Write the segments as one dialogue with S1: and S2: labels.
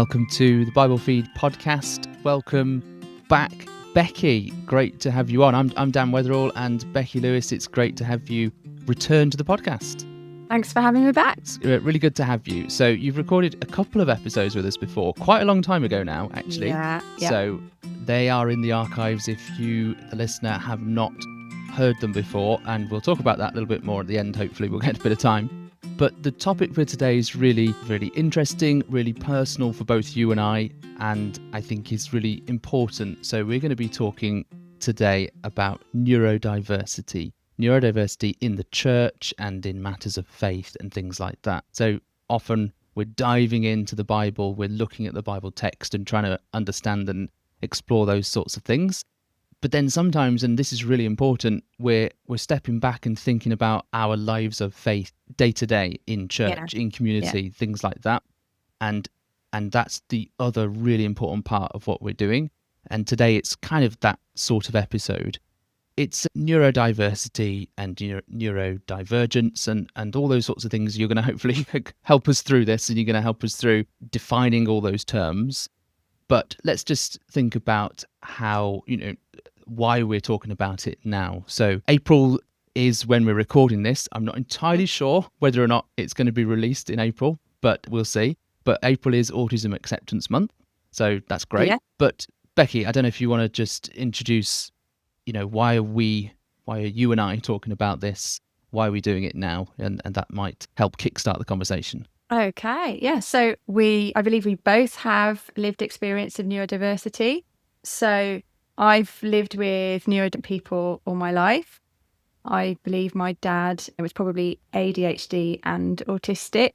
S1: welcome to the Bible Feed podcast. Welcome back, Becky. Great to have you on. I'm Dan Weatherall, and Becky Lewis, it's great to have you return to the podcast.
S2: Thanks for having me back.
S1: It's really good to have you. So you've recorded a couple of episodes with us before, quite a long time ago now, actually.
S2: Yeah.
S1: So they are in the archives if you, the listener, have not heard them before, and we'll talk about that a little bit more at the end. Hopefully we'll get a bit of time. But the topic for today is really, really interesting, really personal for both you and I think is really important. So we're going to be talking today about neurodiversity in the church and in matters of faith and things like that. So often we're diving into the Bible, we're looking at the Bible text and trying to understand and explore those sorts of things. But then sometimes, and this is really important, we're stepping back and thinking about our lives of faith day to day in church, in community, things like that. And that's the other really important part of what we're doing. And today it's kind of that sort of episode. It's neurodiversity and neurodivergence and all those sorts of things. You're going to hopefully help us through this, and you're going to help us through defining all those terms. But let's just think about how, why we're talking about it now. So April is when we're recording this. I'm not entirely sure whether or not it's going to be released in April, but we'll see. But April is Autism Acceptance Month, so that's great. Yeah. But Becky, I don't know if you want to just introduce, why are you and I talking about this? Why are we doing it now? And that might help kickstart the conversation.
S2: Okay, yeah. So I believe we both have lived experience of neurodiversity. So I've lived with neurodivergent people all my life. I believe my dad was probably ADHD and autistic,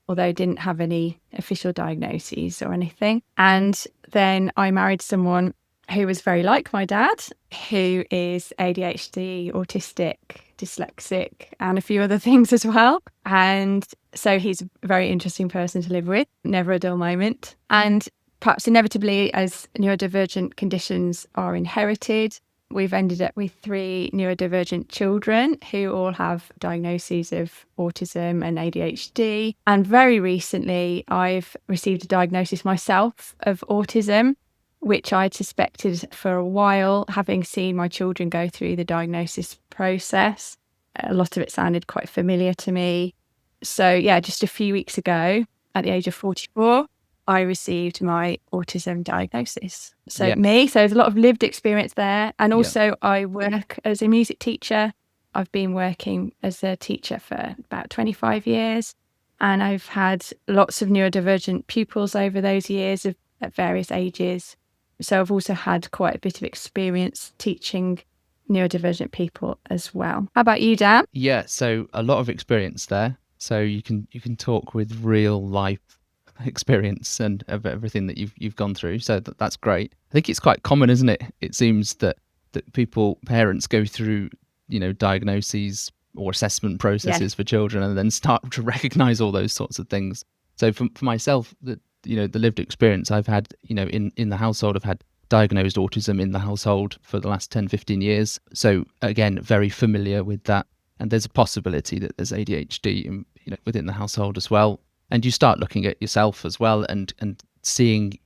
S2: although didn't have any official diagnoses or anything. And then I married someone who was very like my dad, who is ADHD, autistic, dyslexic, and a few other things as well. And so he's a very interesting person to live with, never a dull moment. And perhaps inevitably, as neurodivergent conditions are inherited, we've ended up with 3 neurodivergent children who all have diagnoses of autism and ADHD. And very recently, I've received a diagnosis myself of autism, which I'd suspected for a while, having seen my children go through the diagnosis process. A lot of it sounded quite familiar to me. So yeah, just a few weeks ago, at the age of 44, I received my autism diagnosis. So there's a lot of lived experience there. And also I work as a music teacher. I've been working as a teacher for about 25 years. And I've had lots of neurodivergent pupils over those years at various ages. So I've also had quite a bit of experience teaching neurodivergent people as well. How about you, Dan?
S1: Yeah, so a lot of experience there. So you can talk with real life experience and of everything that you've gone through. So that's great. I think it's quite common, isn't it? It seems that parents go through, diagnoses or assessment processes for children and then start to recognize all those sorts of things. So for myself, the lived experience I've had, in the household, I've had diagnosed autism in the household for the last 10, 15 years. So again, very familiar with that. And there's a possibility that there's ADHD within the household as well. And you start looking at yourself as well and seeing,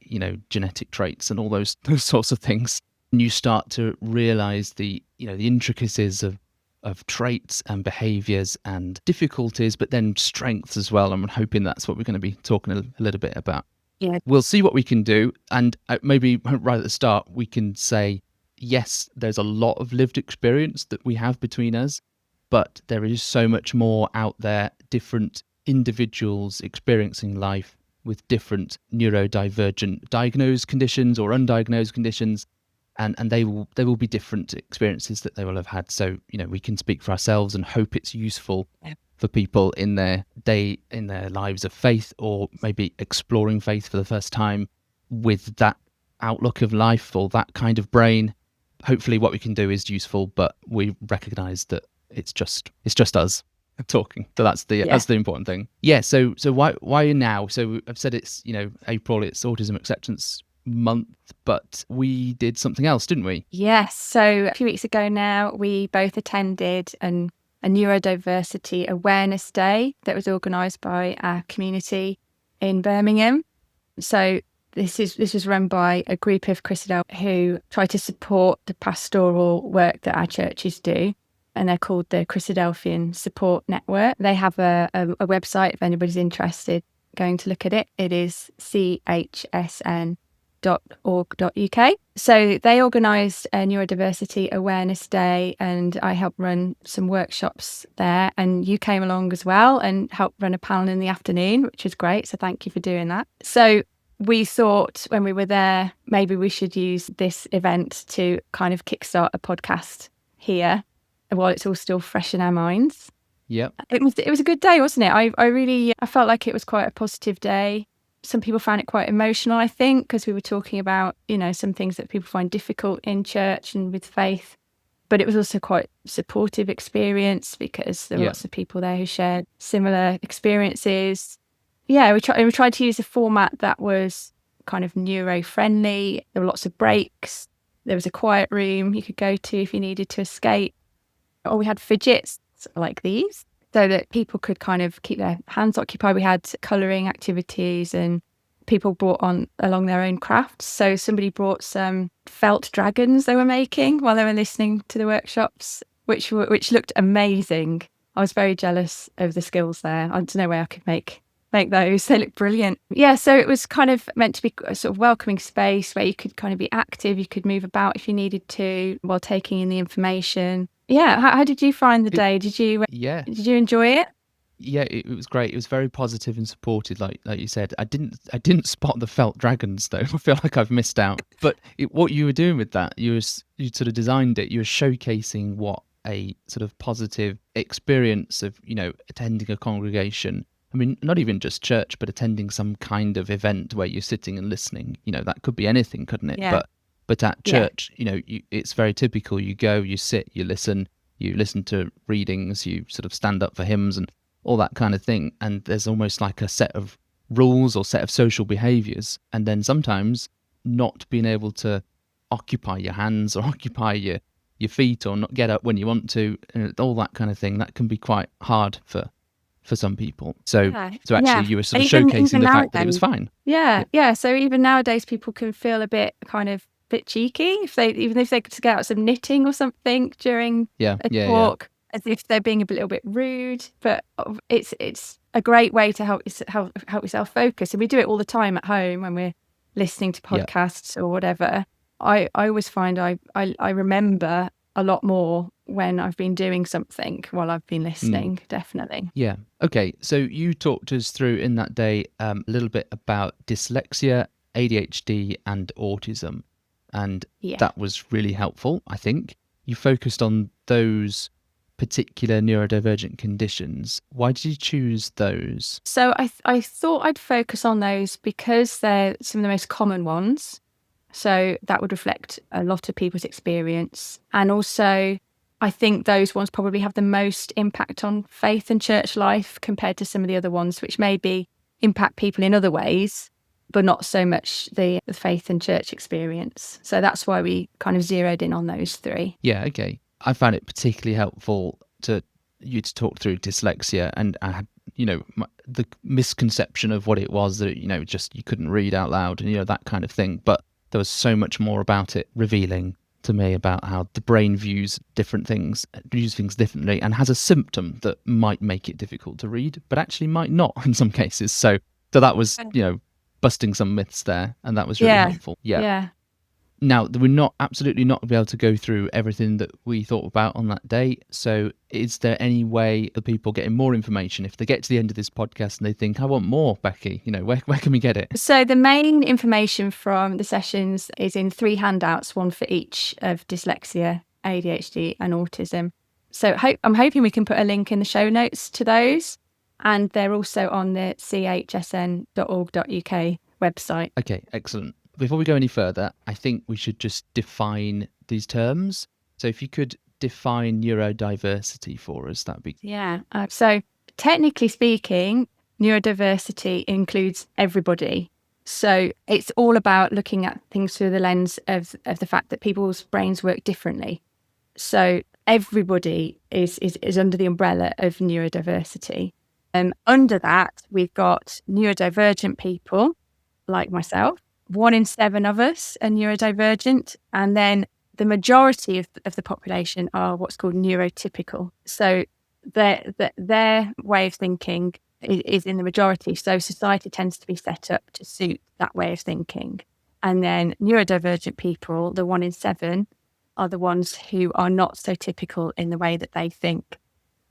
S1: genetic traits and all those sorts of things. And you start to realize the intricacies of traits and behaviors and difficulties, but then strengths as well. I'm hoping that's what we're going to be talking a little bit about.
S2: Yeah.
S1: We'll see what we can do. And maybe right at the start, we can say, yes, there's a lot of lived experience that we have between us, but there is so much more out there, different individuals experiencing life with different neurodivergent diagnosed conditions or undiagnosed conditions. And they will be different experiences that they will have had. So, we can speak for ourselves and hope it's useful for people in their lives of faith, or maybe exploring faith for the first time with that outlook of life or that kind of brain. Hopefully what we can do is useful, but we recognize that it's just us talking. So that's the important thing. Yeah. So why now? So I've said it's, April, it's Autism Acceptance Month, but we did something else, didn't we?
S2: Yes. So a few weeks ago now, we both attended a neurodiversity awareness day that was organised by our community in Birmingham. So this was run by a group of Christadelphians who try to support the pastoral work that our churches do. And they're called the Christadelphian Support Network. They have a website if anybody's interested going to look at it. It is chsn.org.uk. So they organised a Neurodiversity Awareness Day, and I helped run some workshops there. And you came along as well and helped run a panel in the afternoon, which was great. So thank you for doing that. So we thought when we were there, maybe we should use this event to kind of kickstart a podcast here while it's all still fresh in our minds.
S1: Yep.
S2: It was a good day, wasn't it? I felt like it was quite a positive day. Some people found it quite emotional, I think, because we were talking about, some things that people find difficult in church and with faith. But it was also quite a supportive experience because there were lots of people there who shared similar experiences. Yeah, we tried to use a format that was kind of neuro-friendly. There were lots of breaks. There was a quiet room you could go to if you needed to escape. Or we had fidgets like these so that people could kind of keep their hands occupied. We had colouring activities and people brought along their own crafts. So somebody brought some felt dragons they were making while they were listening to the workshops, which looked amazing. I was very jealous of the skills there. There's no way I could make those. They look brilliant. Yeah, so it was kind of meant to be a sort of welcoming space where you could kind of be active, you could move about if you needed to while taking in the information. Yeah, how did you find the day? Did you enjoy it?
S1: Yeah, it was great. It was very positive and supported, like you said. I didn't spot the felt dragons though. I feel like I've missed out. But what you were doing with that, you sort of designed it. You were showcasing what a sort of positive experience of attending a congregation. I mean, not even just church, but attending some kind of event where you're sitting and listening. That could be anything, couldn't it?
S2: Yeah.
S1: But at church, it's very typical. You go, you sit, you listen to readings, you sort of stand up for hymns and all that kind of thing. And there's almost like a set of rules or set of social behaviours. And then sometimes not being able to occupy your hands or occupy your feet or not get up when you want to, and all that kind of thing, that can be quite hard for some people. So actually you were sort of showcasing the fact that it was fine.
S2: Yeah. So even nowadays people can feel a bit kind of bit cheeky if they could get out some knitting or something during a talk, as if they're being a little bit rude. But it's a great way to help yourself focus, and we do it all the time at home when we're listening to podcasts or whatever. I always find I remember a lot more when I've been doing something while I've been listening. Definitely.
S1: Yeah. Okay. So you talked us through in that day a little bit about dyslexia, ADHD, and autism. And that was really helpful, I think. You focused on those particular neurodivergent conditions. Why did you choose those?
S2: So I thought I'd focus on those because they're some of the most common ones. So that would reflect a lot of people's experience. And also, I think those ones probably have the most impact on faith and church life compared to some of the other ones, which maybe impact people in other ways, but not so much the faith and church experience. So that's why we kind of zeroed in on those three.
S1: Yeah, okay. I found it particularly helpful to talk through dyslexia, and I had, the misconception of what it was that, just you couldn't read out loud and, that kind of thing. But there was so much more about it revealing to me about how the brain views things differently, and has a symptom that might make it difficult to read, but actually might not in some cases. So that was, busting some myths there, and that was really helpful. Yeah. Now, we're absolutely not be able to go through everything that we thought about on that day. So is there any way of people getting more information if they get to the end of this podcast and they think, I want more, Becky? Where can we get it?
S2: So the main information from the sessions is in 3 handouts, one for each of dyslexia, ADHD and autism. So I'm hoping we can put a link in the show notes to those. And they're also on the chsn.org.uk website.
S1: Okay, excellent. Before we go any further, I think we should just define these terms. So if you could define neurodiversity for us, that'd be...
S2: Yeah. So technically speaking, neurodiversity includes everybody. So it's all about looking at things through the lens of the fact that people's brains work differently. So everybody is under the umbrella of neurodiversity. Under that, we've got neurodivergent people, like myself. 1 in 7 of us are neurodivergent. And then the majority of the population are what's called neurotypical. So their way of thinking is in the majority. So society tends to be set up to suit that way of thinking. And then neurodivergent people, the 1 in 7, are the ones who are not so typical in the way that they think.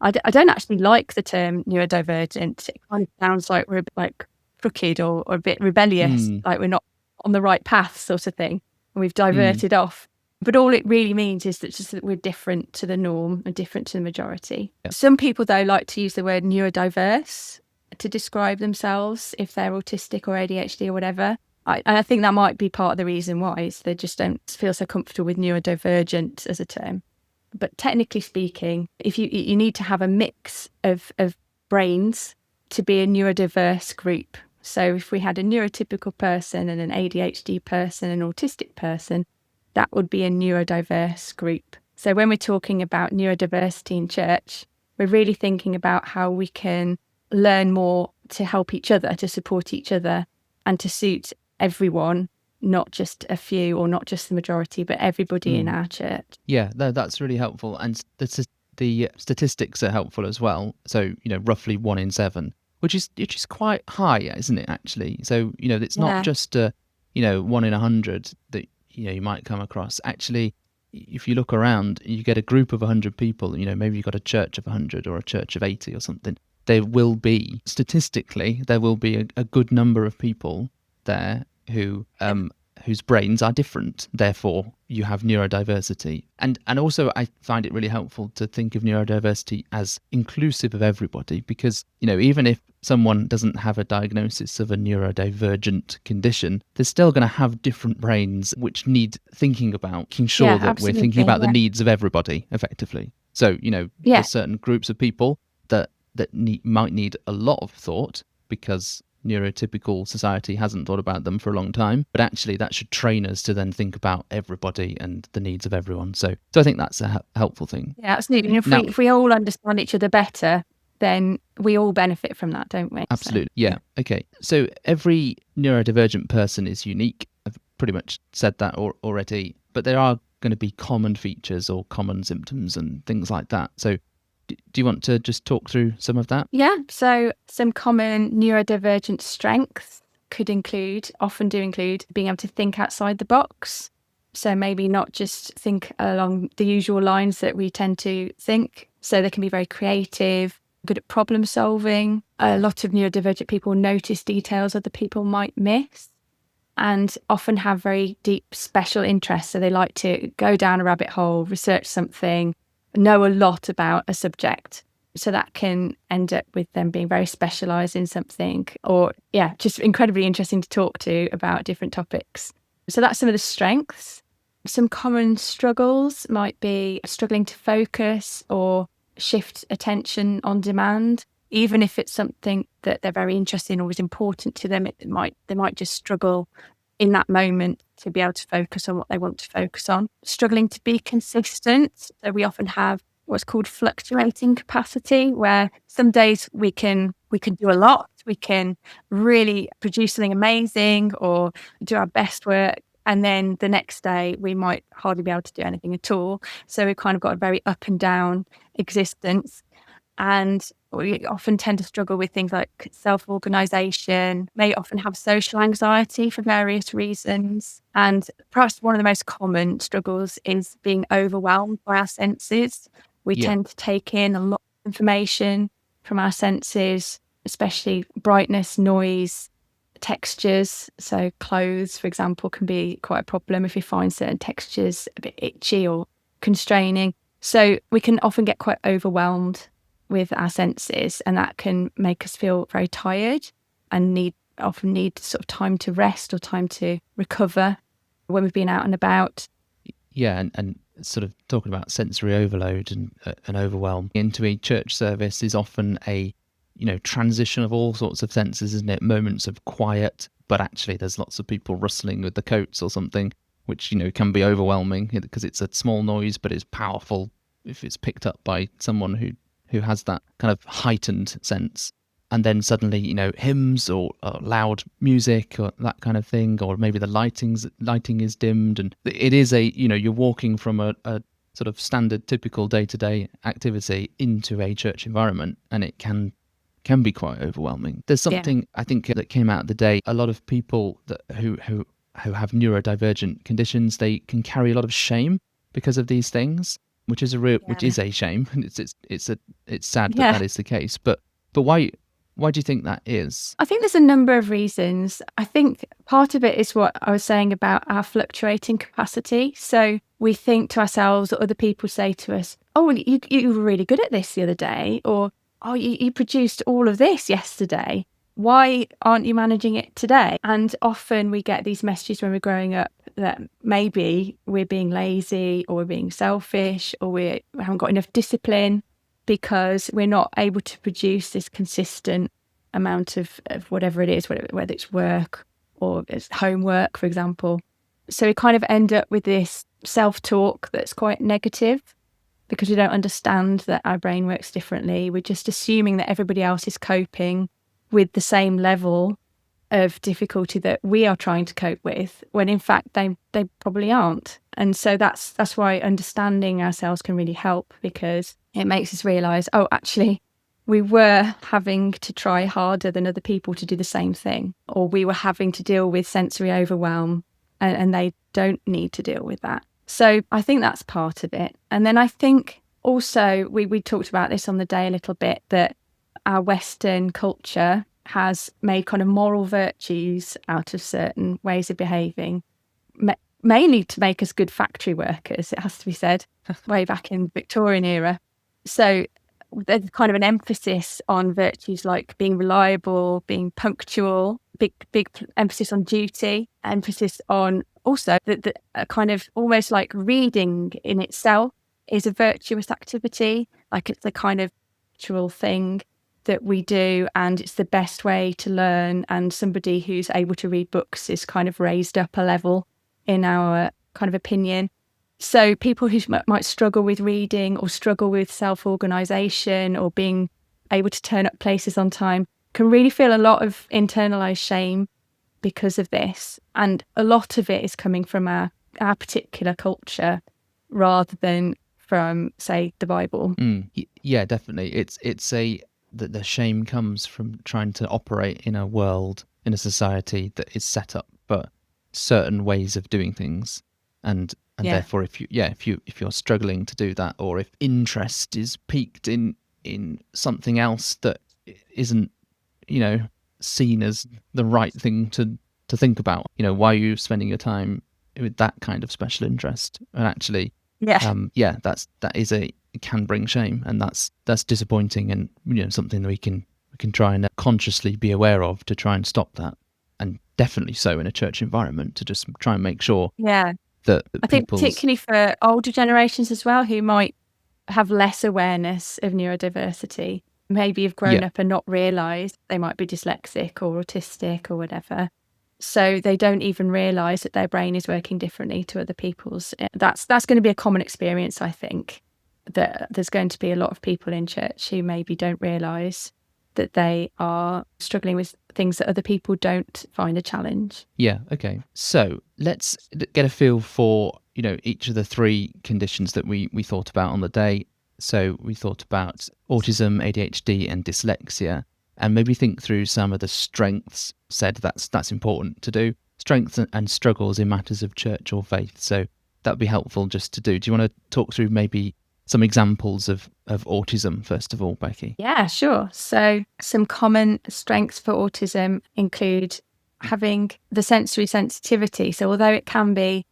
S2: I don't actually like the term neurodivergent. It kind of sounds like we're a bit like crooked or a bit rebellious, like we're not on the right path sort of thing, and we've diverted off. But all it really means is that just that we're different to the norm and different to the majority. Yeah. Some people, though, like to use the word neurodiverse to describe themselves if they're autistic or ADHD or whatever. And I think that might be part of the reason why is they just don't feel so comfortable with neurodivergent as a term. But technically speaking, if you need to have a mix of brains to be a neurodiverse group. So if we had a neurotypical person and an ADHD person and an autistic person, that would be a neurodiverse group. So when we're talking about neurodiversity in church, we're really thinking about how we can learn more to help each other, to support each other, and to suit everyone, not just a few or not just the majority, but everybody in our church.
S1: Yeah, that's really helpful. And the statistics are helpful as well. So, roughly 1 in 7, which is quite high, isn't it, actually? So, it's not just, 1 in 100 that, you might come across. Actually, if you look around, you get a group of 100 people, maybe you've got a church of 100 or a church of 80 or something. There will be, statistically, a good number of people there who whose brains are different. Therefore, you have neurodiversity. And also, I find it really helpful to think of neurodiversity as inclusive of everybody, because, even if someone doesn't have a diagnosis of a neurodivergent condition, they're still going to have different brains which need thinking about, making sure that we're thinking about the needs of everybody, effectively. So, there's certain groups of people that might need a lot of thought because neurotypical society hasn't thought about them for a long time, but actually that should train us to then think about everybody and the needs of everyone. So I think that's a helpful thing.
S2: Yeah, absolutely. And if we all understand each other better, then we all benefit from that, don't we?
S1: Absolutely. So, yeah. Okay. So every neurodivergent person is unique. I've pretty much said that already, but there are going to be common features or common symptoms and things like that. So do you want to just talk through some of that?
S2: Yeah. So some common neurodivergent strengths often do include being able to think outside the box. So maybe not just think along the usual lines that we tend to think. So they can be very creative, good at problem solving. A lot of neurodivergent people notice details other people might miss and often have very deep special interests. So they like to go down a rabbit hole, research something, know a lot about a subject. So that can end up with them being very specialised in something or, just incredibly interesting to talk to about different topics. So that's some of the strengths. Some common struggles might be struggling to focus or shift attention on demand. Even if it's something that they're very interested in or is important to them, they might just struggle in that moment to be able to focus on what they want to focus on. Struggling to be consistent. So we often have what's called fluctuating capacity, where some days we can do a lot. We can really produce something amazing or do our best work. And then the next day we might hardly be able to do anything at all. So we've kind of got a very up and down existence. And we often tend to struggle with things like self-organisation, may often have social anxiety for various reasons. And perhaps one of the most common struggles is being overwhelmed by our senses. We tend to take in a lot of information from our senses, especially brightness, noise, textures. So clothes, for example, can be quite a problem if we find certain textures a bit itchy or constraining. So we can often get quite overwhelmed with our senses, and that can make us feel very tired and often need sort of time to rest or time to recover when we've been out and about.
S1: Yeah, and sort of talking about sensory overload and overwhelm into a church service is often a transition of all sorts of senses, isn't it? Moments of quiet, but actually there's lots of people rustling with the coats or something, which can be overwhelming because it's a small noise, but it's powerful if it's picked up by someone who has that kind of heightened sense. and then suddenly, hymns or loud music or that kind of thing, or maybe the lighting is dimmed, and it is you're walking from a sort of standard, typical day-to-day activity into a church environment, and it can be quite overwhelming. There's something I think that came out of the day. A lot of people who have neurodivergent conditions, they can carry a lot of shame because of these things, which is a shame. It's sad that is the case. But why do you think that is?
S2: I think there's a number of reasons. I think part of it is what I was saying about our fluctuating capacity. So we think to ourselves, or other people say to us, oh, well, you were really good at this the other day, or oh, you produced all of this yesterday. Why aren't you managing it today? And often we get these messages when we're growing up that maybe we're being lazy, or we're being selfish, or we haven't got enough discipline, because we're not able to produce this consistent amount of whatever it is, whether it's work or it's homework, for example. So we kind of end up with this self-talk that's quite negative, because we don't understand that our brain works differently. We're just assuming that everybody else is coping with the same level of difficulty that we are trying to cope with, when in fact they probably aren't. And so that's why understanding ourselves can really help, because it makes us realise, oh, actually, we were having to try harder than other people to do the same thing, or we were having to deal with sensory overwhelm, and they don't need to deal with that. So I think that's part of it. And then I think also, we talked about this on the day a little bit, that our Western culture has made kind of moral virtues out of certain ways of behaving, mainly to make us good factory workers, it has to be said, way back in the Victorian era. So there's kind of an emphasis on virtues like being reliable, being punctual, big emphasis on duty, emphasis on also the kind of almost like reading in itself is a virtuous activity, like it's the kind of natural thing that we do, and it's the best way to learn, and somebody who's able to read books is kind of raised up a level in our kind of opinion. So people who might struggle with reading, or struggle with self-organisation, or being able to turn up places on time, can really feel a lot of internalised shame because of this. And a lot of it is coming from our particular culture rather than from, say, the Bible.
S1: Yeah, definitely. The shame comes from trying to operate in a world, in a society that is set up for certain ways of doing things, and therefore if you're struggling to do that, or if interest is piqued in something else that isn't seen as the right thing to think about, why are you spending your time with that kind of special interest? And actually it can bring shame, and that's disappointing, and something that we can try and consciously be aware of to try and stop that, and definitely so in a church environment, to just try and make sure that
S2: I think particularly for older generations as well, who might have less awareness of neurodiversity, maybe have grown up and not realised they might be dyslexic or autistic or whatever. So they don't even realise that their brain is working differently to other people's. That's going to be a common experience, I think, that there's going to be a lot of people in church who maybe don't realise that they are struggling with things that other people don't find a challenge.
S1: Yeah, okay. So let's get a feel for, each of the three conditions that we thought about on the day. So we thought about autism, ADHD and dyslexia, and maybe think through some of the strengths, said that's important to do, strengths and struggles in matters of church or faith. So that would be helpful just to do. Do you want to talk through maybe some examples of autism, first of all, Becky?
S2: Yeah, sure. So some common strengths for autism include having the sensory sensitivity. So although it can be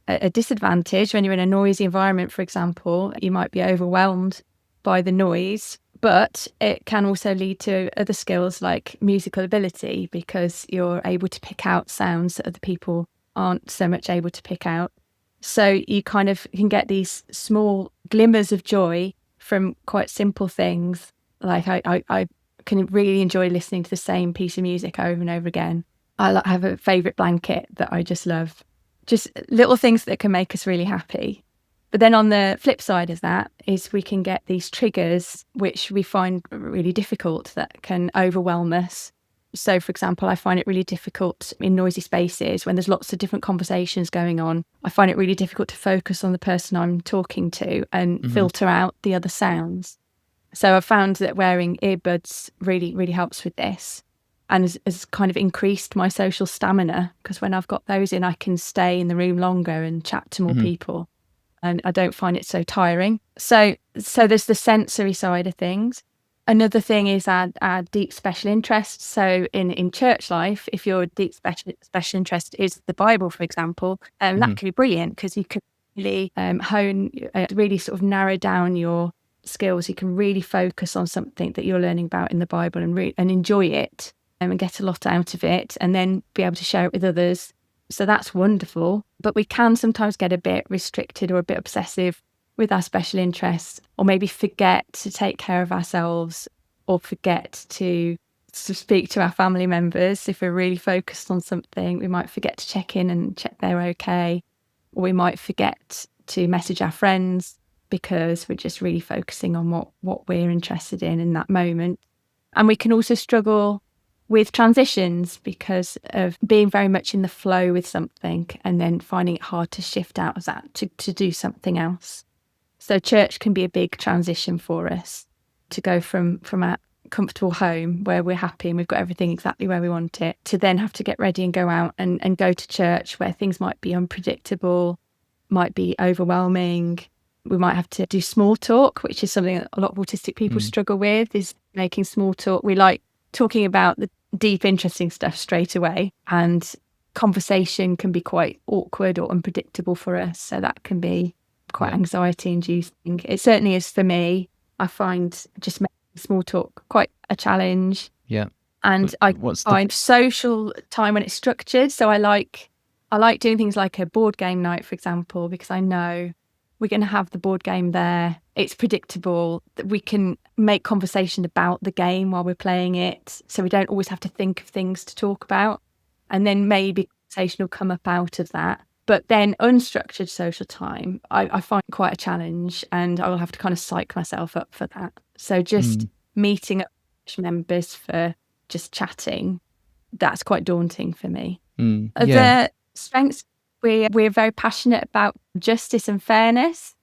S2: a disadvantage when you're in a noisy environment, for example, you might be overwhelmed by the noise, but it can also lead to other skills like musical ability, because you're able to pick out sounds that other people aren't so much able to pick out. So you kind of can get these small glimmers of joy from quite simple things. Like I can really enjoy listening to the same piece of music over and over again. I have a favourite blanket that I just love. Just little things that can make us really happy. But then on the flip side of that is we can get these triggers which we find really difficult, that can overwhelm us. So, for example, I find it really difficult in noisy spaces when there's lots of different conversations going on. I find it really difficult to focus on the person I'm talking to and filter out the other sounds. So I've found that wearing earbuds really, really helps with this, and has kind of increased my social stamina, because when I've got those in, I can stay in the room longer and chat to more people, and I don't find it so tiring. So there's the sensory side of things. Another thing is our deep special interests. So in church life, if your deep special interest is the Bible, for example, that could be brilliant, because you can really hone, really sort of narrow down your skills. You can really focus on something that you're learning about in the Bible and enjoy it, and get a lot out of it, and then be able to share it with others. So that's wonderful. But we can sometimes get a bit restricted or a bit obsessive with our special interests, or maybe forget to take care of ourselves, or forget to speak to our family members. If we're really focused on something, we might forget to check in and check they're okay, or we might forget to message our friends because we're just really focusing on what we're interested in that moment. And we can also struggle with transitions because of being very much in the flow with something and then finding it hard to shift out of that to do something else. So church can be a big transition for us, to go from our comfortable home where we're happy and we've got everything exactly where we want it, to then have to get ready and go out and go to church where things might be unpredictable, might be overwhelming. We might have to do small talk, which is something that a lot of autistic people struggle with, is making small talk. We like talking about the deep, interesting stuff straight away, and conversation can be quite awkward or unpredictable for us. So that can be quite anxiety inducing. It certainly is for me. I find just making small talk quite a challenge.
S1: Yeah.
S2: And I find social time when it's structured. So I like doing things like a board game night, for example, because I know we're going to have the board game there. It's predictable that we can make conversation about the game while we're playing it. So we don't always have to think of things to talk about. And then maybe conversation will come up out of that. But then unstructured social time, I find quite a challenge, and I will have to kind of psych myself up for that. So just meeting up with members for just chatting, that's quite daunting for me. The strengths, we're very passionate about justice and fairness.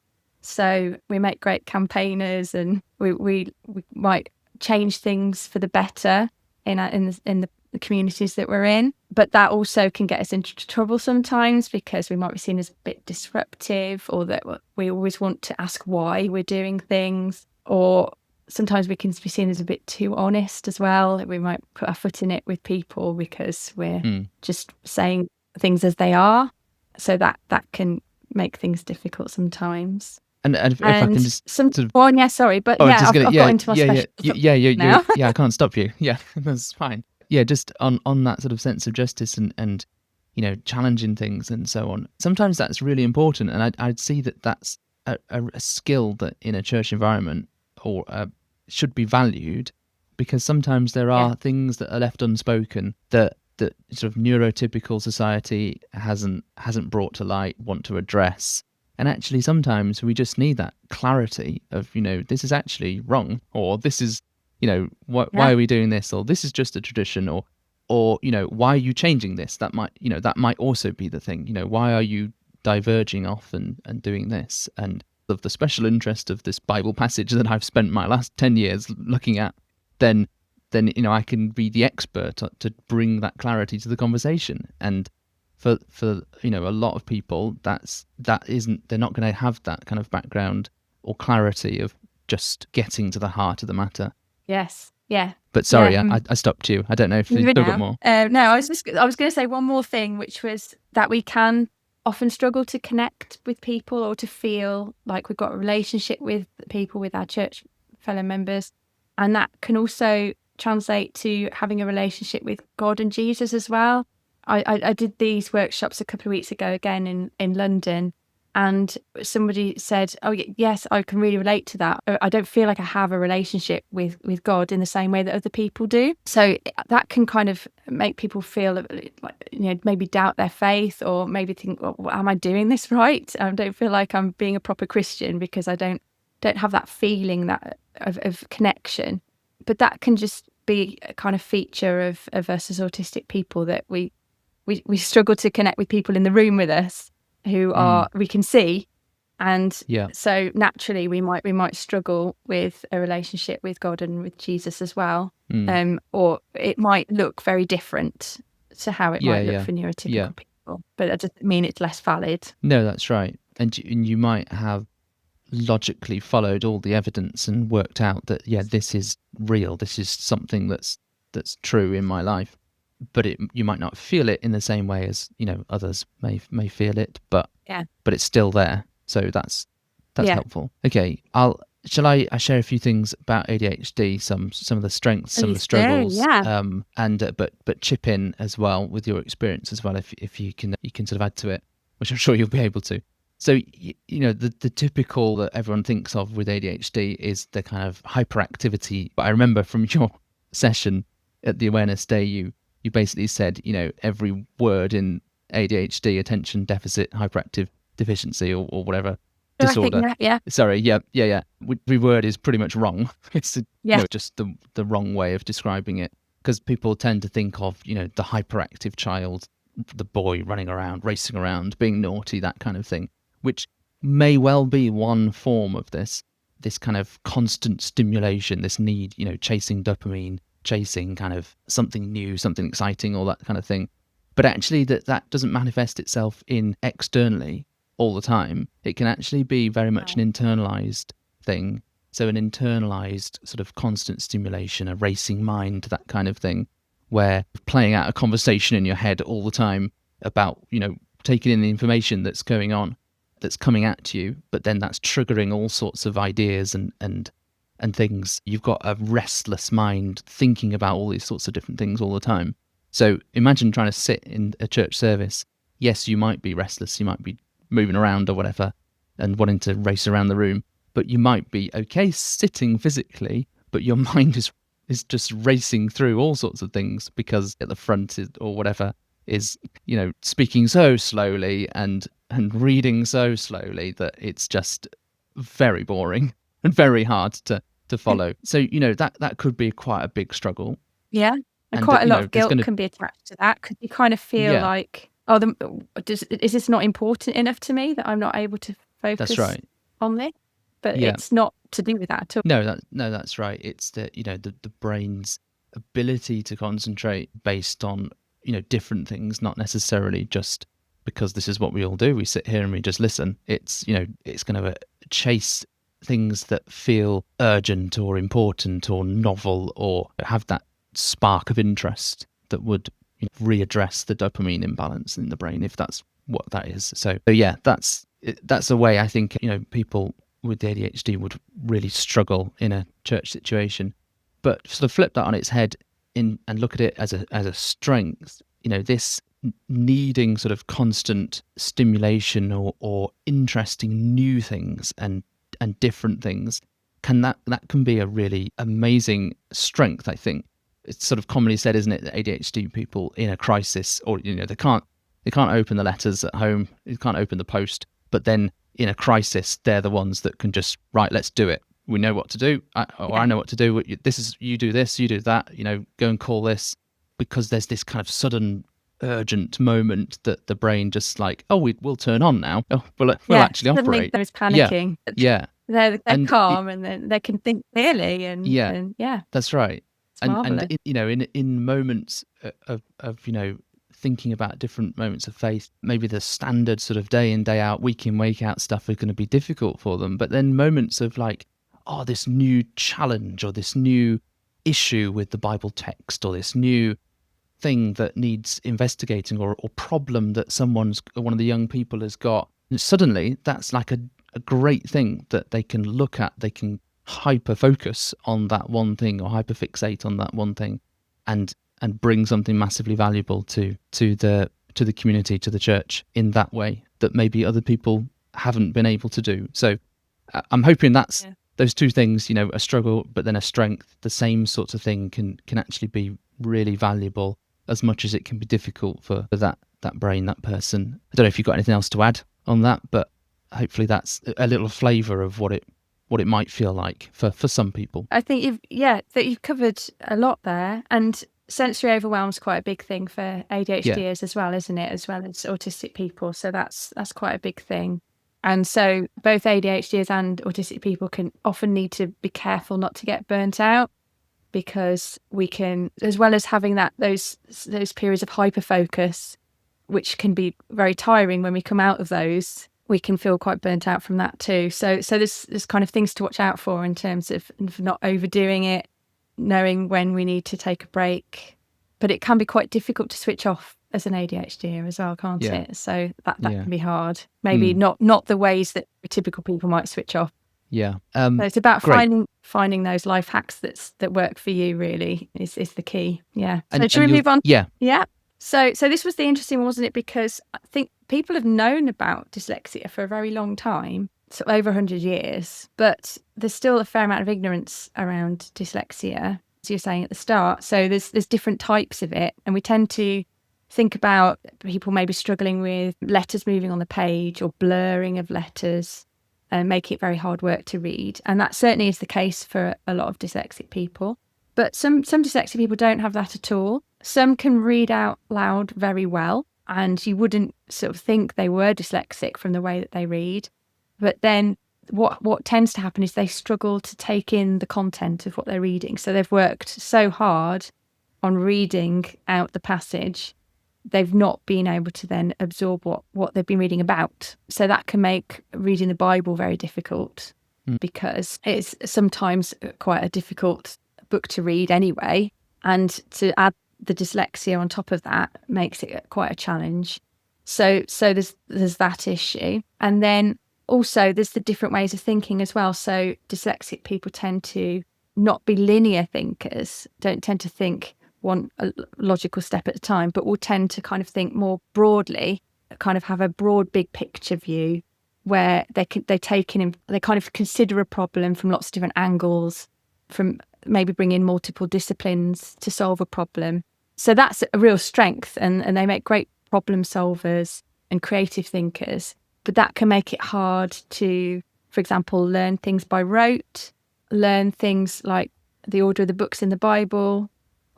S2: So we make great campaigners, and we might change things for the better in the communities that we're in. But that also can get us into trouble sometimes, because we might be seen as a bit disruptive, or that we always want to ask why we're doing things, or sometimes we can be seen as a bit too honest as well. We might put our foot in it with people because we're just saying things as they are. So that can make things difficult sometimes.
S1: And if I can just
S2: sorry, but I've got into my special
S1: I can't stop you. Yeah, that's fine. Yeah, just on that sort of sense of justice and challenging things and so on. Sometimes that's really important, and I'd see that that's a skill that in a church environment or should be valued, because sometimes there are things that are left unspoken that sort of neurotypical society hasn't brought to light, want to address. And actually sometimes we just need that clarity of, this is actually wrong, or this is, why are we doing this, or this is just a tradition, or why are you changing this? That might also be the thing. Why are you diverging off and doing this? And of the special interest of this Bible passage that I've spent my last 10 years looking at, then I can be the expert to bring that clarity to the conversation. And for a lot of people, they're not going to have that kind of background or clarity of just getting to the heart of the matter.
S2: Yes. Yeah.
S1: But sorry, I stopped you. I don't know if you've still got more.
S2: No, I was going to say one more thing, which was that we can often struggle to connect with people, or to feel like we've got a relationship with people, with our church fellow members. And that can also translate to having a relationship with God and Jesus as well. I did these workshops a couple of weeks ago again in London, And somebody said, oh, yes, I can really relate to that. I don't feel like I have a relationship with God in the same way that other people do. So that can kind of make people feel like, maybe doubt their faith, or maybe think, well, am I doing this right? I don't feel like I'm being a proper Christian because I don't have that feeling that of connection. But that can just be a kind of feature of us as autistic people, that we struggle to connect with people in the room with us who are we can see, and so naturally we might struggle with a relationship with God and with Jesus as well, or it might look very different to how it might look for neurotypical people, but that doesn't mean it's less valid.
S1: No, that's right. And you might have logically followed all the evidence and worked out that this is real, this is something that's true in my life, but you might not feel it in the same way as others may feel it, but it's still there. So that's helpful. Okay, shall I share a few things about ADHD, some of the strengths, some of the struggles, but chip in as well with your experience as well, if you can sort of add to it, which I'm sure you'll be able to. So the typical that everyone thinks of with ADHD is the kind of hyperactivity. But I remember from your session at the awareness day, you basically said, every word in ADHD, attention deficit hyperactive deficiency, or whatever disorder.
S2: I think,
S1: Sorry, yeah. Every word is pretty much wrong. It's just the wrong way of describing it, because people tend to think of the hyperactive child, the boy running around, racing around, being naughty, that kind of thing, which may well be one form of this kind of constant stimulation, this need, chasing dopamine, chasing kind of something new, something exciting, all that kind of thing. But actually that doesn't manifest itself in externally all the time. It can actually be very much an internalized thing. So an internalized sort of constant stimulation, a racing mind, that kind of thing, where playing out a conversation in your head all the time about, taking in the information that's going on, that's coming at you, but then that's triggering all sorts of ideas and things. You've got a restless mind thinking about all these sorts of different things all the time. So imagine trying to sit in a church service. Yes, you might be restless, you might be moving around or whatever and wanting to race around the room, but you might be okay sitting physically, but your mind is just racing through all sorts of things, because at the front or whatever is, speaking so slowly and reading so slowly that it's just very boring and very hard to follow. So, that could be quite a big struggle.
S2: Yeah. And quite a lot of guilt can be attached to that, because you kind of feel like, is this not important enough to me that I'm not able to focus on this? But it's not to do with that at all.
S1: No, that's right. It's the brain's ability to concentrate based on, different things, not necessarily just because this is what we all do. We sit here and we just listen. It's, it's going to chase things that feel urgent or important or novel, or have that spark of interest that would readdress the dopamine imbalance in the brain, if that's what that is. So that's a way I think people with the ADHD would really struggle in a church situation. But sort of flip that on its head and look at it as a strength. This needing sort of constant stimulation or interesting new things and different things, that can be a really amazing strength, I think. It's sort of commonly said, isn't it, that ADHD people in a crisis, or they can't open the letters at home, they can't open the post, but then in a crisis they're the ones that can just, right, let's do it. We know what to do, I know what to do. This is, you do this, you do that. Go and call this, because there's this kind of sudden urgent moment that the brain just like, we'll turn on now. We'll actually operate.
S2: There's panicking.
S1: Yeah.
S2: They're calm, and then they can think clearly. And
S1: that's right.
S2: And
S1: in moments of thinking about different moments of faith, maybe the standard sort of day in, day out, week in, week out stuff is going to be difficult for them. But then moments of like, this new challenge, or this new issue with the Bible text, or this new thing that needs investigating, or problem that one of the young people has got, and suddenly that's like a great thing that they can look at. They can hyper focus on that one thing, or hyper fixate on that one thing, and bring something massively valuable to the community, to the church, in that way that maybe other people haven't been able to do. So I'm hoping that's those two things, a struggle but then a strength, the same sorts of thing can actually be really valuable as much as it can be difficult for that brain, that person. I don't know if you've got anything else to add on that, but hopefully that's a little flavour of what it might feel like for some people.
S2: I think you've covered a lot there, and sensory overwhelm is quite a big thing for ADHDers as well, isn't it? As well as autistic people. So that's quite a big thing. And so both ADHDers and autistic people can often need to be careful not to get burnt out, because we can, as well as having those periods of hyperfocus, which can be very tiring when we come out of those, we can feel quite burnt out from that too. So there's kind of things to watch out for in terms of not overdoing it, knowing when we need to take a break. But it can be quite difficult to switch off as an ADHD as well, can't it? So that can be hard. Maybe not the ways that typical people might switch off.
S1: Yeah.
S2: So it's about finding those life hacks that work for you, really, is the key. Yeah. So should we move on?
S1: Yeah.
S2: Yeah. So this was the interesting one, wasn't it? Because I think people have known about dyslexia for a very long time, so over 100 years, but there's still a fair amount of ignorance around dyslexia, as you were saying at the start. So there's different types of it, and we tend to think about people maybe struggling with letters moving on the page or blurring of letters and making it very hard work to read. And that certainly is the case for a lot of dyslexic people. But some dyslexic people don't have that at all. Some can read out loud very well, and you wouldn't sort of think they were dyslexic from the way that they read. But then what tends to happen is they struggle to take in the content of what they're reading. So they've worked so hard on reading out the passage, they've not been able to then absorb what they've been reading about. So that can make reading the Bible very difficult, because it's sometimes quite a difficult book to read anyway. And to add the dyslexia on top of that makes it quite a challenge. So there's that issue. And then also there's the different ways of thinking as well. So dyslexic people tend to not be linear thinkers, don't tend to think one logical step at a time, but will tend to kind of think more broadly, kind of have a broad big picture view where they kind of consider a problem from lots of different angles, from maybe bring in multiple disciplines to solve a problem. So that's a real strength, and they make great problem solvers and creative thinkers. But that can make it hard to, for example, learn things by rote, learn things like the order of the books in the Bible,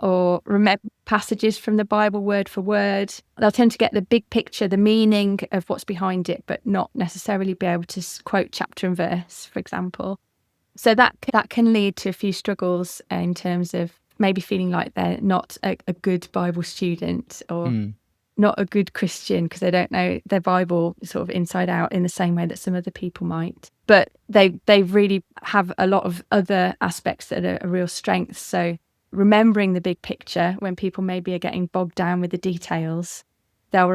S2: or remember passages from the Bible word for word. They'll tend to get the big picture, the meaning of what's behind it, but not necessarily be able to quote chapter and verse, for example. So that can lead to a few struggles in terms of maybe feeling like they're not a good Bible student, or not a good Christian, because they don't know their Bible sort of inside out in the same way that some other people might. But they really have a lot of other aspects that are a real strength. So remembering the big picture, when people maybe are getting bogged down with the details, they'll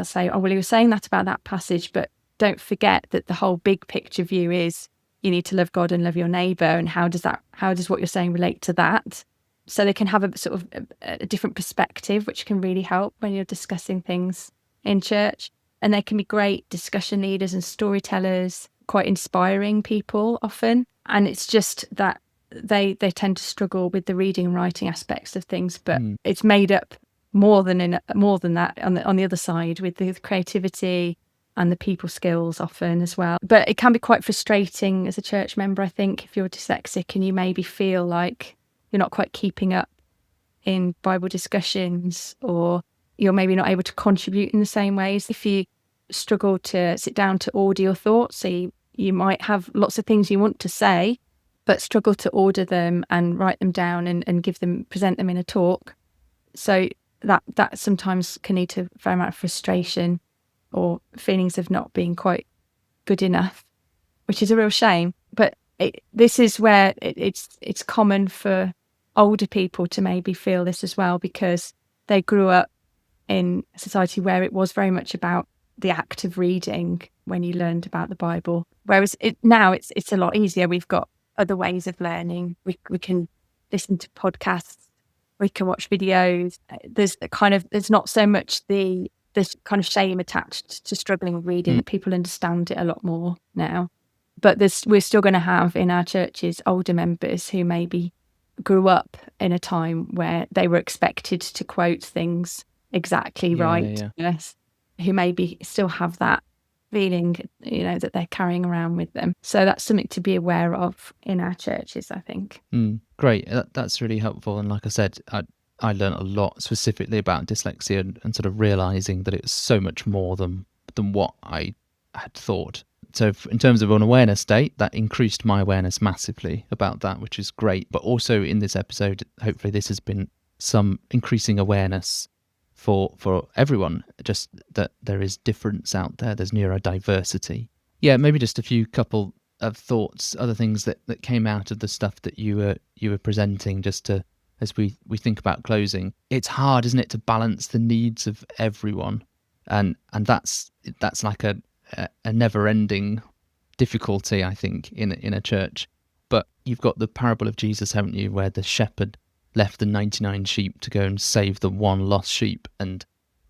S2: say, oh, well, he was saying that about that passage, but don't forget that the whole big picture view is you need to love God and love your neighbour, and how does what you're saying relate to that? So they can have a sort of a different perspective, which can really help when you're discussing things in church. And they can be great discussion leaders and storytellers, quite inspiring people often. And it's just that they tend to struggle with the reading and writing aspects of things, but it's made up more than that on the other side, with the creativity and the people skills often as well. But it can be quite frustrating as a church member, I think, if you're dyslexic and you maybe feel like you're not quite keeping up in Bible discussions, or you're maybe not able to contribute in the same ways. If you struggle to sit down to order your thoughts, so you might have lots of things you want to say, but struggle to order them and write them down and present them in a talk. So that sometimes can lead to a fair amount of frustration or feelings of not being quite good enough, which is a real shame. But this is where it's common for older people to maybe feel this as well, because they grew up in a society where it was very much about the act of reading when you learned about the Bible. Whereas now it's a lot easier. We've got other ways of learning. We can listen to podcasts, we can watch videos. There's not so much the there's kind of shame attached to struggling with reading, that people understand it a lot more now. But we're still going to have in our churches older members who maybe grew up in a time where they were expected to quote things exactly right.
S1: Yeah.
S2: Yes, who maybe still have that feeling, that they're carrying around with them. So that's something to be aware of in our churches, I think.
S1: Great. That's really helpful. And like I said, I learned a lot specifically about dyslexia and sort of realizing that it's so much more than what I had thought. So in terms of an awareness state, that increased my awareness massively about that, which is great. But also in this episode, hopefully this has been some increasing awareness for everyone, just that there is difference out there. There's neurodiversity. Yeah, maybe just a few couple of thoughts, other things that came out of the stuff that you were presenting, just to, as we think about closing. It's hard, isn't it, to balance the needs of everyone, and that's like a never-ending difficulty, I think, in a church. But you've got the parable of Jesus, haven't you, where the shepherd left the 99 sheep to go and save the one lost sheep. And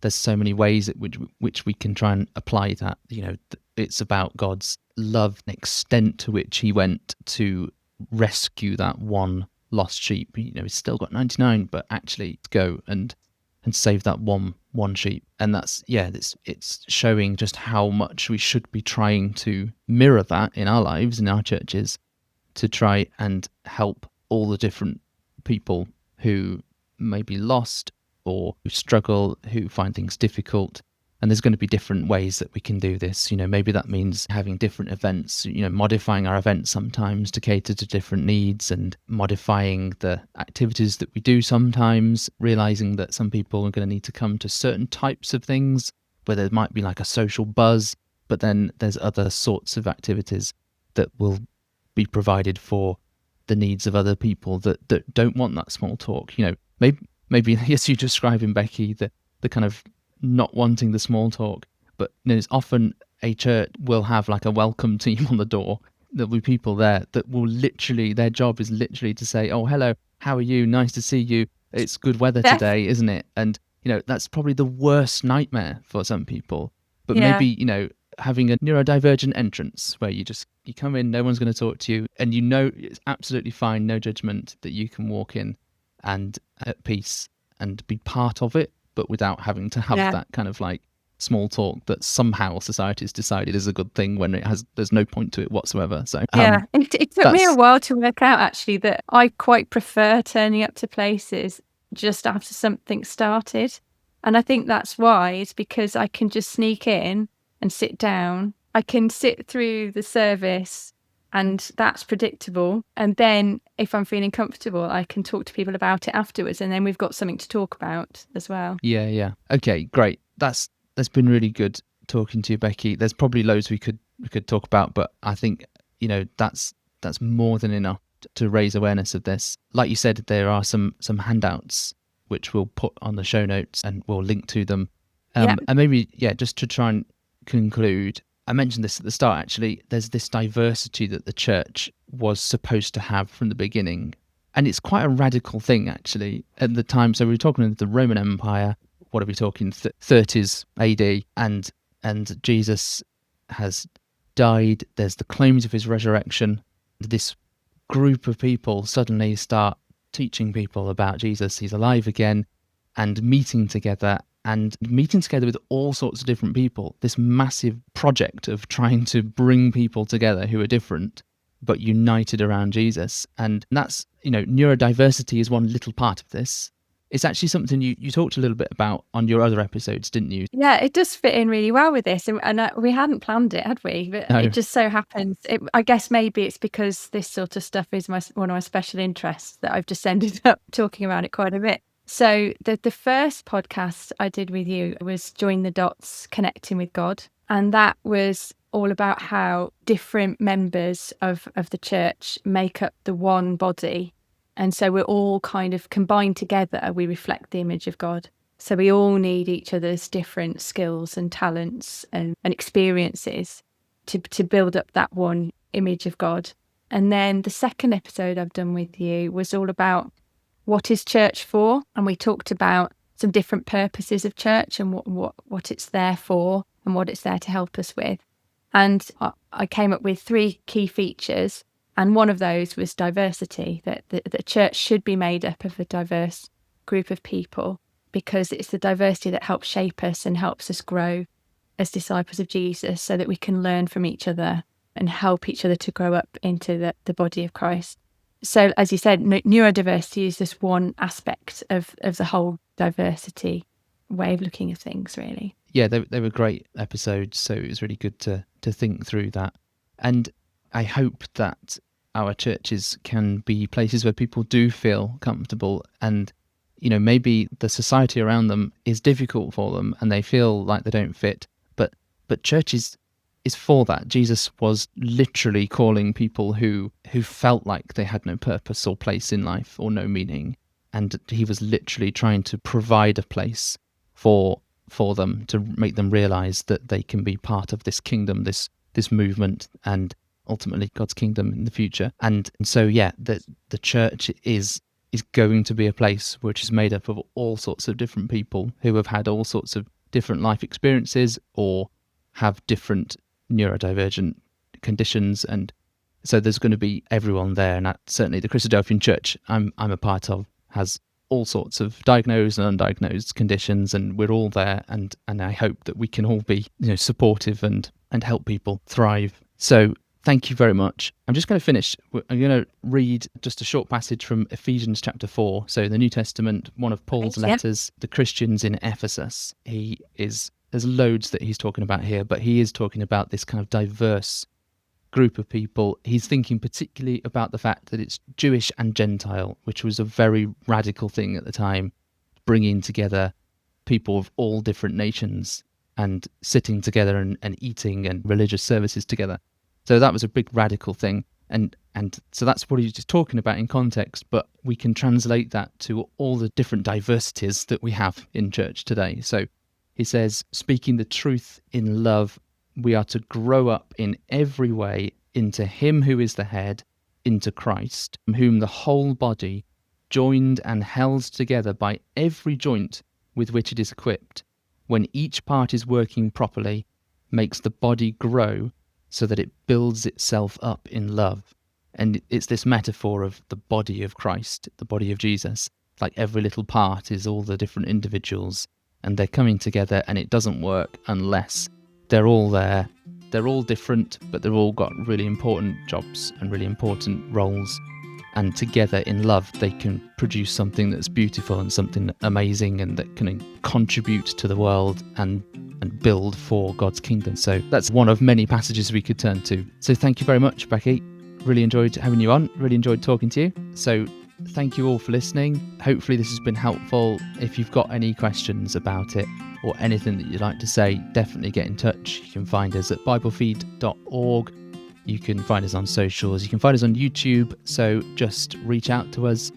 S1: there's so many ways at which we can try and apply that. It's about God's love and extent to which he went to rescue that one lost sheep. He's still got 99, but actually go and save that one sheep. And that's, it's showing just how much we should be trying to mirror that in our lives, in our churches, to try and help all the different people who may be lost or who struggle, who find things difficult. And there's going to be different ways that we can do this. Maybe that means having different events, modifying our events sometimes to cater to different needs, and modifying the activities that we do sometimes, realizing that some people are going to need to come to certain types of things where there might be like a social buzz, but then there's other sorts of activities that will be provided for the needs of other people that don't want that small talk. Maybe yes, you're describing, Becky, the kind of not wanting the small talk, but there's often a church will have like a welcome team on the door. There'll be people there that will literally, their job is literally to say, "Oh, hello, how are you? Nice to see you. It's good weather today, isn't it?" And that's probably the worst nightmare for some people. But maybe having a neurodivergent entrance where you come in, no one's going to talk to you, and it's absolutely fine, no judgment, that you can walk in and at peace and be part of it, but without having to have that kind of like small talk that somehow society has decided is a good thing when there's no point to it whatsoever. So
S2: it took me a while to work out actually that I quite prefer turning up to places just after something started. And I think that's why, it's because I can just sneak in and sit down. I can sit through the service and that's predictable. And then if I'm feeling comfortable, I can talk to people about it afterwards. And then we've got something to talk about as well.
S1: Yeah. Okay, great. That's been really good talking to you, Becky. There's probably loads we could talk about, but I think, that's more than enough to raise awareness of this. Like you said, there are some handouts which we'll put on the show notes and we'll link to them. And maybe, just to try and conclude, I mentioned this at the start actually, there's this diversity that the church was supposed to have from the beginning. And it's quite a radical thing actually at the time. So we were talking of the Roman Empire, what are we talking, 30s AD, and Jesus has died. There's the claims of his resurrection. This group of people suddenly start teaching people about Jesus. He's alive again, and meeting together with all sorts of different people. This massive project of trying to bring people together who are different, but united around Jesus. And that's, neurodiversity is one little part of this. It's actually something you talked a little bit about on your other episodes, didn't you?
S2: Yeah, it does fit in really well with this. And we hadn't planned it, had we? But It just so happens. I guess maybe it's because this sort of stuff is one of my special interests that I've just ended up talking about it quite a bit. So the first podcast I did with you was Join the Dots, Connecting with God. And that was all about how different members of the church make up the one body. And so we're all kind of combined together. We reflect the image of God. So we all need each other's different skills and talents and experiences to build up that one image of God. And then the second episode I've done with you was all about what is church for? And we talked about some different purposes of church and what it's there for and what it's there to help us with. And I came up with 3 key features, and one of those was diversity, that the church should be made up of a diverse group of people, because it's the diversity that helps shape us and helps us grow as disciples of Jesus, so that we can learn from each other and help each other to grow up into the body of Christ. So, as you said, neurodiversity is just one aspect of the whole diversity way of looking at things, really.
S1: Yeah, they were great episodes, so it was really good to think through that. And I hope that our churches can be places where people do feel comfortable, and maybe the society around them is difficult for them and they feel like they don't fit, but church is for that. Jesus was literally calling people who felt like they had no purpose or place in life or no meaning, and he was literally trying to provide a place for them, to make them realize that they can be part of this kingdom, this movement, and ultimately God's kingdom in the future. And so the church is going to be a place which is made up of all sorts of different people who have had all sorts of different life experiences or have different neurodivergent conditions, and so there's going to be everyone there. And certainly the Christadelphian Church I'm a part of has all sorts of diagnosed and undiagnosed conditions, and we're all there, and I hope that we can all be supportive and help people thrive. So thank you very much. I'm just going to finish. I'm going to read just a short passage from Ephesians chapter 4, so the New Testament, one of Paul's letters, the Christians in Ephesus. There's loads that he's talking about here, but he is talking about this kind of diverse group of people. He's thinking particularly about the fact that it's Jewish and Gentile, which was a very radical thing at the time, bringing together people of all different nations and sitting together and eating and religious services together. So that was a big radical thing. And so that's what he's just talking about in context, but we can translate that to all the different diversities that we have in church today. So he says, speaking the truth in love, we are to grow up in every way into him who is the head, into Christ, whom the whole body, joined and held together by every joint with which it is equipped, when each part is working properly, makes the body grow so that it builds itself up in love. And it's this metaphor of the body of Christ, the body of Jesus. Like every little part is all the different individuals, and they're coming together, and it doesn't work unless they're all there. They're all different, but they've all got really important jobs and really important roles. And together in love, they can produce something that's beautiful and something amazing, and that can contribute to the world and build for God's kingdom. So that's one of many passages we could turn to. So thank you very much, Becky. Really enjoyed having you on. Really enjoyed talking to you. So thank you all for listening. Hopefully this has been helpful. If you've got any questions about it or anything that you'd like to say, definitely get in touch. You can find us at biblefeed.org. You can find us on socials. You can find us on YouTube. So just reach out to us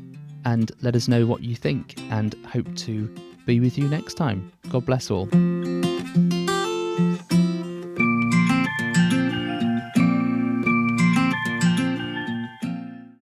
S1: and let us know what you think, and hope to be with you next time. God bless all.